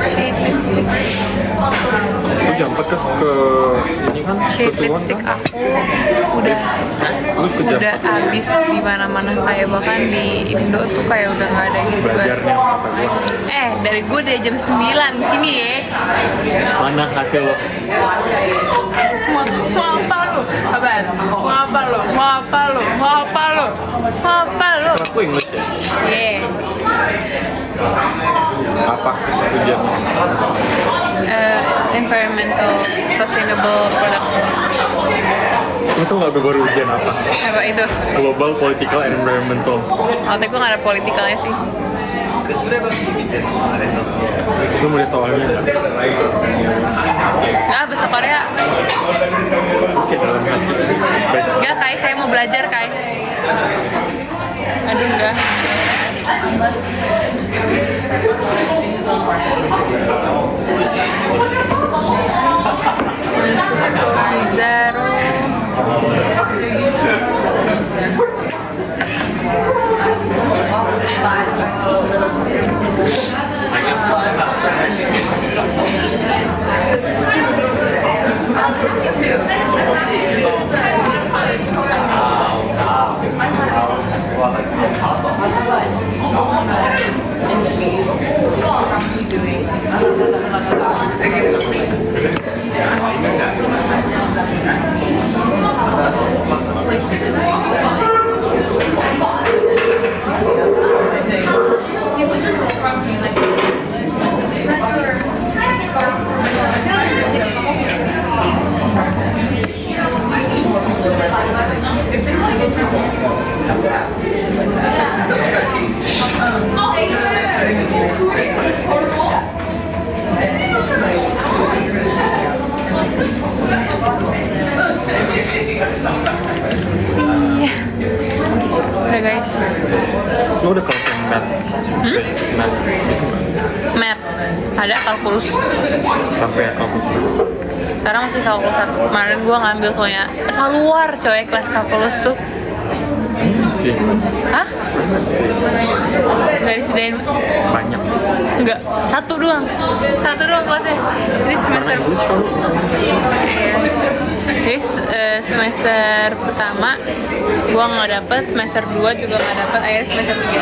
Shade lipstick. Lu jangan ke ini kan ke Shade Suwon lipstick kan? aku udah habis di mana-mana, kayak bahkan di Indo tuh kayak udah nggak ada gitu kan. Belajarnya kata gue. Dari gue dari jam 9 di sini ya. Mana hasil lo? Mau apa lu? Apaan? Mau apa lu? Mau apa lu? Mau apa lu? Mau apa lu? Kelas lu English ya? Yeah. Apa tujuannya? Environmental sustainable product. Lu tau gak gue baru ujian apa? Apa itu? Global Political and Environmental. Tapi gue gak ada politikalnya sih. Lu mau lihat soalnya nggak? Nggak, bahasa Korea. Oke, dalam hati. Nggak, Kai, saya mau belajar, Kai. Aduh, enggak. Zero. Udah guys. Lu udah kelas yang math? Math gitu nggak? Math. Ada kalkulus. Sampai kalkulus. Sekarang masih kalkulus 1. Kemarin gue ngambil soalnya luar coy kelas kalkulus tuh. Hah? Nggak disediain? Banyak. Enggak, satu doang kelasnya. Jadi semester Iya. Jadi semester pertama gua nggak dapet, semester 2 juga nggak dapet, akhirnya semester 3.